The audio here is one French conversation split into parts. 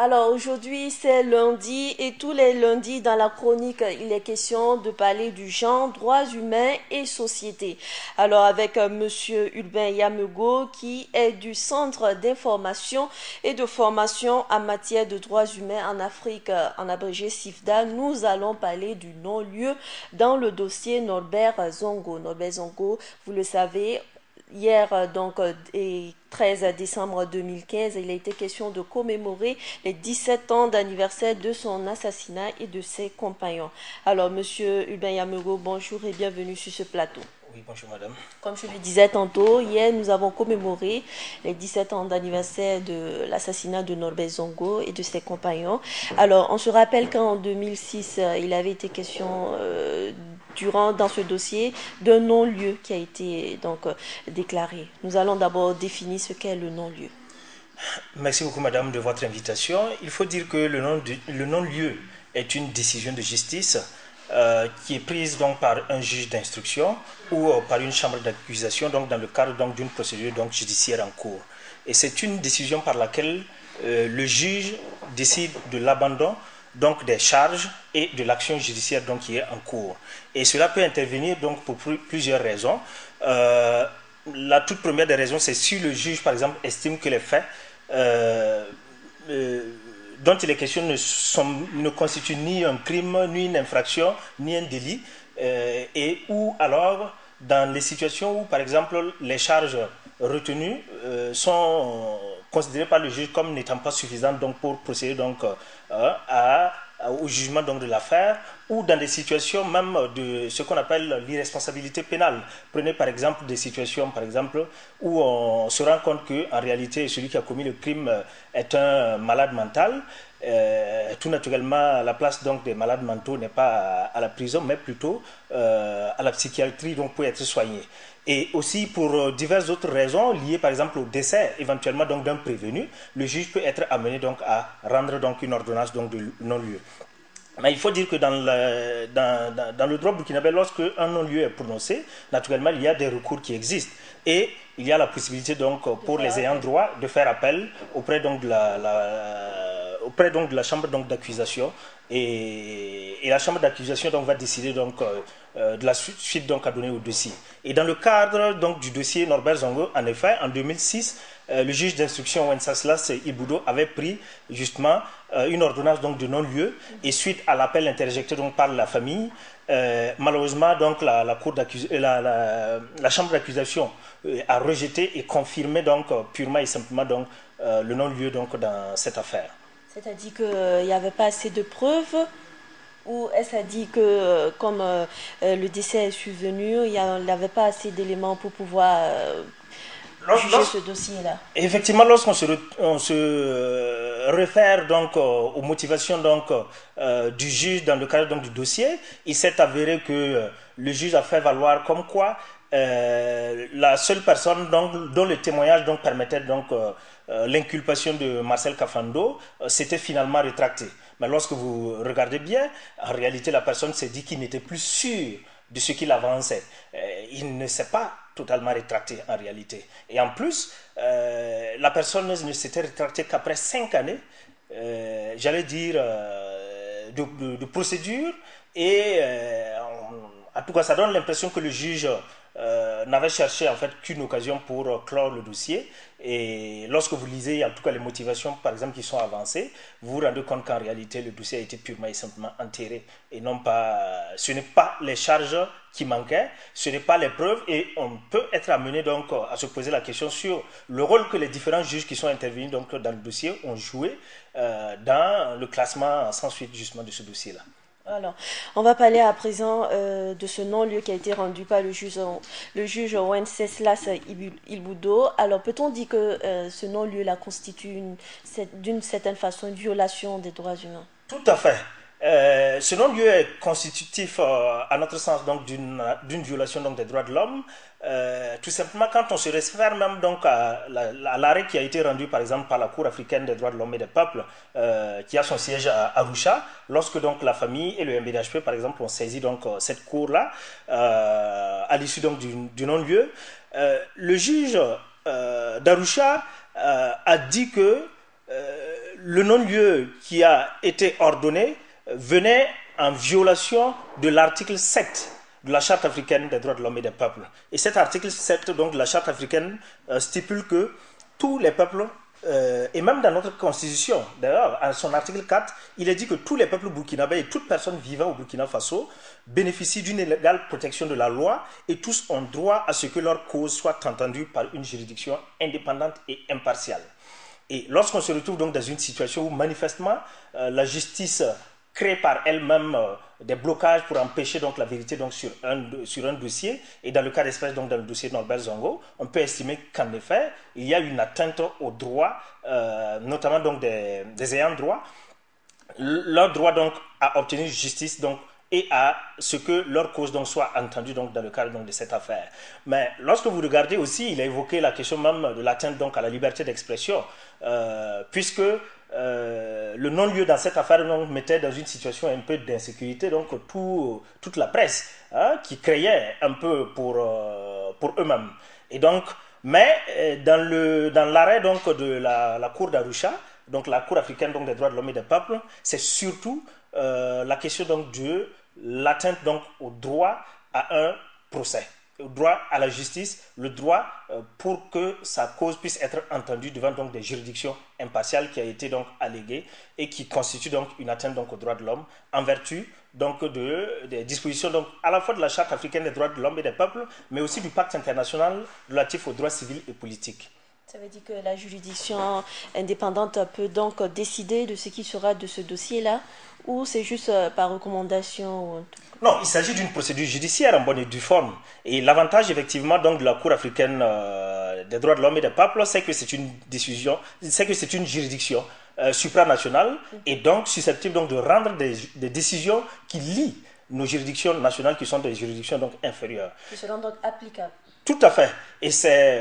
Alors aujourd'hui c'est lundi et tous les lundis dans la chronique il est question de parler du genre, droits humains et société. Alors avec monsieur Ulben Yamego qui est du Centre d'information et de formation en matière de droits humains en Afrique, en abrégé CIFDA, nous allons parler du non-lieu dans le dossier Norbert Zongo. Norbert Zongo, vous le savez, hier, et 13 décembre 2015, il a été question de commémorer les 17 ans d'anniversaire de son assassinat et de ses compagnons. Alors, monsieur Ulben Yamego, bonjour et bienvenue sur ce plateau. Oui, bonjour madame. Comme je le disais tantôt, hier nous avons commémoré les 17 ans d'anniversaire de l'assassinat de Norbert Zongo et de ses compagnons. Alors, on se rappelle qu'en 2006, il avait été question dans ce dossier d'un non-lieu qui a été déclaré. Nous allons d'abord définir ce qu'est le non-lieu. Merci beaucoup madame de votre invitation. Il faut dire que le non-lieu est une décision de justice qui est prise donc par un juge d'instruction ou par une chambre d'accusation donc dans le cadre donc d'une procédure donc judiciaire en cours. Et c'est une décision par laquelle le juge décide de l'abandon donc des charges et de l'action judiciaire donc qui est en cours. Et cela peut intervenir donc pour plusieurs raisons. La toute première des raisons, c'est si le juge par exemple estime que les faits dont il est question ne constituent ni un crime, ni une infraction, ni un délit, et ou alors dans les situations où par exemple les charges retenues sont considérées par le juge comme n'étant pas suffisantes donc pour procéder donc au jugement donc de l'affaire, ou dans des situations même de ce qu'on appelle l'irresponsabilité pénale. Prenez par exemple des situations par exemple où on se rend compte que en réalité celui qui a commis le crime est un malade mental. Tout naturellement, la place donc des malades mentaux n'est pas à la prison, mais plutôt à la psychiatrie donc pour être soigné. Et aussi pour diverses autres raisons liées par exemple au décès éventuellement donc d'un prévenu, le juge peut être amené donc à rendre donc une ordonnance donc de non-lieu. Mais il faut dire que dans le droit burkinabé, lorsque un non-lieu est prononcé, naturellement il y a des recours qui existent et il y a la possibilité donc pour les ayants droit de faire appel auprès donc de la chambre donc d'accusation, et la chambre d'accusation donc va décider donc de la suite donc à donner au dossier. Et dans le cadre donc du dossier Norbert Zongo, en effet, en 2006, le juge d'instruction Wenceslas Iboudo avait pris justement une ordonnance donc de non-lieu, et suite à l'appel interjecté donc par la famille, malheureusement donc la chambre d'accusation a rejeté et confirmé donc purement et simplement donc le non-lieu donc dans cette affaire. C'est-à-dire qu'il n'y avait pas assez de preuves, ou est-ce à dire que comme le décès est survenu, il n'y avait pas assez d'éléments pour pouvoir juger ce dossier-là? Effectivement, lorsqu'on se réfère donc aux motivations donc du juge dans le cadre donc du dossier, il s'est avéré que le juge a fait valoir comme quoi la seule personne donc, dont le témoignage donc permettait donc l'inculpation de Marcel Kafando s'était finalement rétracté. Mais lorsque vous regardez bien, en réalité la personne s'est dit qu'il n'était plus sûr de ce qu'il avançait. Il ne s'est pas totalement rétracté en réalité. Et en plus, la personne ne s'était rétractée qu'après 5 années, j'allais dire, de procédure. Et en tout cas, ça donne l'impression que le juge n'avait cherché en fait qu'une occasion pour clore le dossier. Et lorsque vous lisez en tout cas les motivations par exemple qui sont avancées, vous vous rendez compte qu'en réalité le dossier a été purement et simplement enterré, et non pas, ce n'est pas les charges qui manquaient, ce n'est pas les preuves, et on peut être amené donc à se poser la question sur le rôle que les différents juges qui sont intervenus donc dans le dossier ont joué dans le classement sans suite justement de ce dossier-là. Alors, on va parler à présent de ce non-lieu qui a été rendu par le juge Wenceslas Iboudo. Alors, peut-on dire que ce non-lieu-là constitue d'une certaine façon une violation des droits humains? Tout à fait. Ce non-lieu est constitutif, à notre sens, donc d'une violation donc, des droits de l'homme. Tout simplement, quand on se réfère même donc à l'arrêt qui a été rendu, par exemple, par la Cour africaine des droits de l'homme et des peuples, qui a son siège à Arusha, lorsque donc la famille et le MBDHP, par exemple, ont saisi donc cette cour-là, à l'issue donc du non-lieu, le juge d'Arusha a dit que le non-lieu qui a été ordonné venait en violation de l'article 7 de la Charte africaine des droits de l'homme et des peuples. Et cet article 7 donc, de la Charte africaine stipule que tous les peuples, et même dans notre constitution, d'ailleurs, à son article 4, il est dit que tous les peuples burkinabés et toute personne vivant au Burkina Faso bénéficient d'une égale protection de la loi et tous ont droit à ce que leur cause soit entendue par une juridiction indépendante et impartiale. Et lorsqu'on se retrouve donc dans une situation où manifestement la justice crée par elle-même des blocages pour empêcher donc la vérité donc sur un dossier, et dans le cas d'espèce donc dans le dossier de Norbert Zongo, on peut estimer qu'en effet il y a une atteinte aux droits, notamment donc des ayants droit, leur droit donc à obtenir justice donc et à ce que leur cause donc soit entendue donc dans le cadre donc de cette affaire. Mais lorsque vous regardez aussi, il a évoqué la question même de l'atteinte donc à la liberté d'expression, puisque le non-lieu dans cette affaire donc, mettait dans une situation un peu d'insécurité donc toute la presse qui criait un peu pour eux-mêmes. Et donc, mais dans l'arrêt donc de la Cour d'Arusha, donc la Cour africaine donc des droits de l'homme et des peuples, c'est surtout la question donc de l'atteinte donc au droit à un procès, au droit à la justice, le droit pour que sa cause puisse être entendue devant donc des juridictions impartiales qui a été donc alléguée et qui constitue donc une atteinte donc aux droits de l'homme en vertu donc des dispositions donc à la fois de la Charte africaine des droits de l'homme et des peuples, mais aussi du pacte international relatif aux droits civils et politiques. Ça veut dire que la juridiction indépendante peut donc décider de ce qui sera de ce dossier-là, ou c'est juste par recommandation? Non, il s'agit d'une procédure judiciaire en bonne et due forme. Et l'avantage effectivement donc de la Cour africaine des droits de l'homme et des peuples, c'est que c'est une décision, c'est que c'est une juridiction supranationale et donc susceptible donc de rendre des décisions qui lient nos juridictions nationales qui sont des juridictions donc inférieures. Qui seront donc applicables. Tout à fait. Et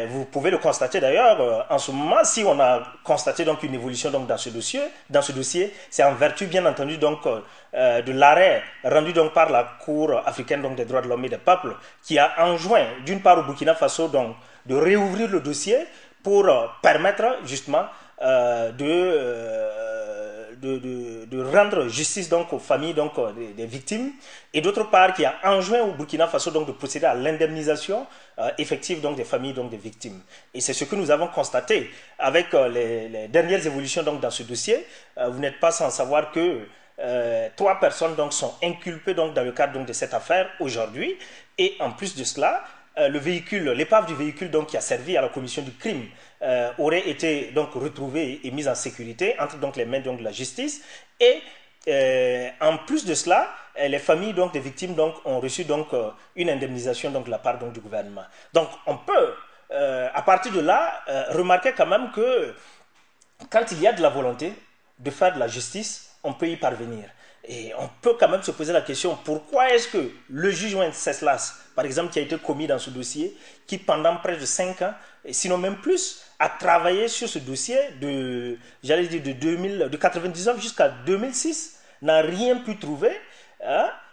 vous pouvez le constater d'ailleurs en ce moment, si on a constaté donc une évolution donc dans ce dossier, c'est en vertu bien entendu donc de l'arrêt rendu donc par la Cour africaine donc des droits de l'homme et des peuples, qui a enjoint d'une part au Burkina Faso donc de réouvrir le dossier pour permettre justement de rendre justice donc aux familles donc des victimes, et d'autre part qui a enjoint au Burkina Faso donc de procéder à l'indemnisation effective donc des familles donc des victimes. Et c'est ce que nous avons constaté avec les dernières évolutions donc dans ce dossier. Vous n'êtes pas sans savoir que 3 personnes donc sont inculpées donc dans le cadre donc de cette affaire aujourd'hui, et en plus de cela, l'épave du véhicule donc qui a servi à la commission du crime aurait été donc retrouvée et mise en sécurité entre donc les mains donc de la justice, et en plus de cela, les familles donc des victimes donc ont reçu donc une indemnisation donc de la part donc du gouvernement. Donc on peut à partir de là remarquer quand même que quand il y a de la volonté de faire de la justice, on peut y parvenir. Et on peut quand même se poser la question, pourquoi est-ce que le juge Wenceslas, par exemple, qui a été commis dans ce dossier, qui pendant près de 5 ans, et sinon même plus, a travaillé sur ce dossier de 99 jusqu'à 2006, n'a rien pu trouver,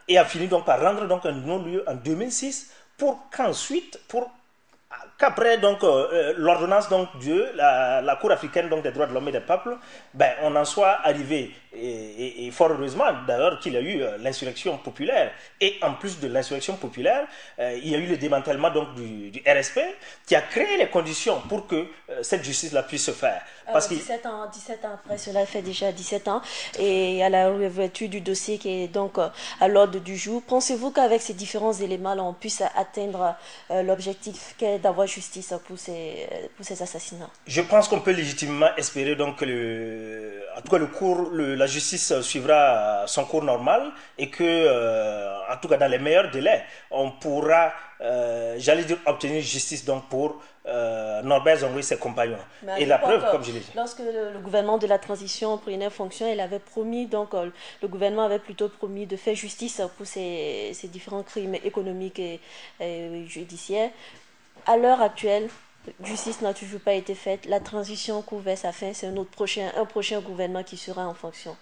et a fini donc par rendre donc un non-lieu en 2006, pour qu'après donc l'ordonnance donc de la Cour africaine donc des droits de l'homme et des peuples, on en soit arrivé, et fort heureusement d'ailleurs qu'il y a eu l'insurrection populaire, et en plus de l'insurrection populaire, il y a eu le démantèlement donc du RSP, qui a créé les conditions pour que cette justice-là puisse se faire. Parce 17 ans après, cela fait déjà 17 ans, et à la réouverture du dossier qui est donc à l'ordre du jour, pensez-vous qu'avec ces différents éléments, on puisse atteindre l'objectif qu'est d'avoir justice pour ces assassinats? Je pense qu'on peut légitimement espérer donc que en tout cas la justice suivra son cours normal, et que en tout cas dans les meilleurs délais on pourra obtenir justice donc pour Norbert Zongo et ses compagnons. Et la preuve, comme je l'ai dit. Lorsque le gouvernement de la transition prenait fonction, le gouvernement avait plutôt promis de faire justice pour ces différents crimes économiques et judiciaires. À l'heure actuelle, justice n'a toujours pas été faite. La transition court vers sa fin. C'est un prochain gouvernement qui sera en fonction.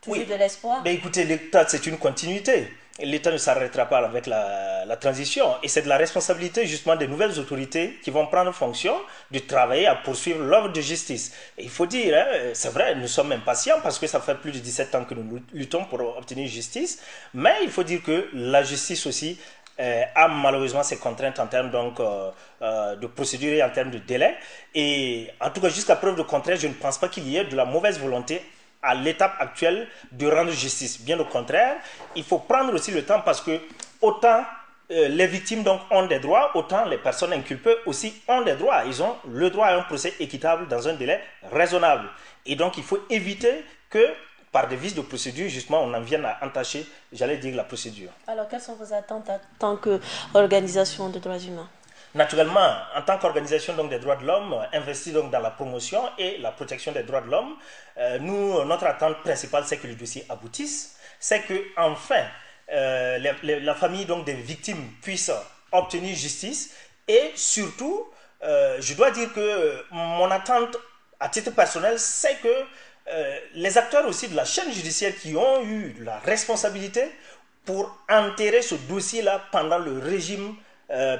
Toujours de l'espoir. Ben écoutez, l'État, c'est une continuité. L'État ne s'arrêtera pas avec la transition. Et c'est de la responsabilité justement des nouvelles autorités qui vont prendre fonction de travailler à poursuivre l'œuvre de justice. Et il faut dire, hein, c'est vrai, nous sommes impatients parce que ça fait plus de 17 ans que nous luttons pour obtenir justice. Mais il faut dire que la justice aussi a malheureusement ses contraintes en termes donc, de procédure et en termes de délai. Et en tout cas, jusqu'à preuve de contraire, je ne pense pas qu'il y ait de la mauvaise volonté à l'étape actuelle de rendre justice. Bien au contraire, il faut prendre aussi le temps parce que autant les victimes donc ont des droits, autant les personnes inculpées aussi ont des droits. Ils ont le droit à un procès équitable dans un délai raisonnable. Et donc il faut éviter que par des vices de procédure, justement, on en vienne à entacher, j'allais dire, la procédure. Alors, quelles sont vos attentes en tant qu'organisation de droits humains? Naturellement, en tant qu'organisation donc, des droits de l'homme, investie donc, dans la promotion et la protection des droits de l'homme, notre attente principale, c'est que le dossier aboutisse, c'est que enfin la famille donc, des victimes puisse obtenir justice et surtout, je dois dire que mon attente à titre personnel, c'est que les acteurs aussi de la chaîne judiciaire qui ont eu la responsabilité pour enterrer ce dossier-là pendant le régime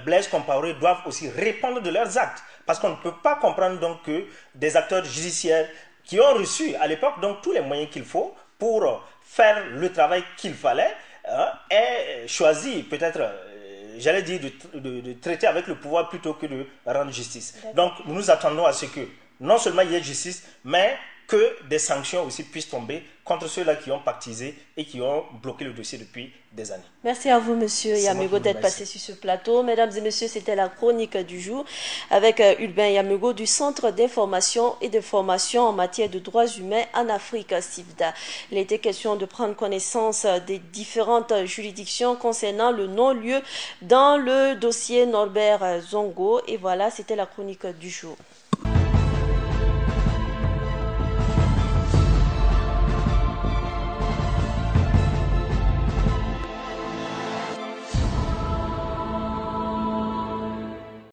Blaise Compaoré doivent aussi répondre de leurs actes. Parce qu'on ne peut pas comprendre donc que des acteurs judiciaires qui ont reçu à l'époque donc tous les moyens qu'il faut pour faire le travail qu'il fallait aient choisi peut-être, j'allais dire, de traiter avec le pouvoir plutôt que de rendre justice. Donc nous attendons à ce que non seulement il y ait justice, mais que des sanctions aussi puissent tomber contre ceux-là qui ont pactisé et qui ont bloqué le dossier depuis des années. Merci à vous, Monsieur Yamego, d'être passé sur ce plateau. Mesdames et messieurs, c'était la chronique du jour avec Ulben Yamego du Centre d'information et de formation en matière de droits humains en Afrique, CIFDA. Il était question de prendre connaissance des différentes juridictions concernant le non-lieu dans le dossier Norbert Zongo. Et voilà, c'était la chronique du jour.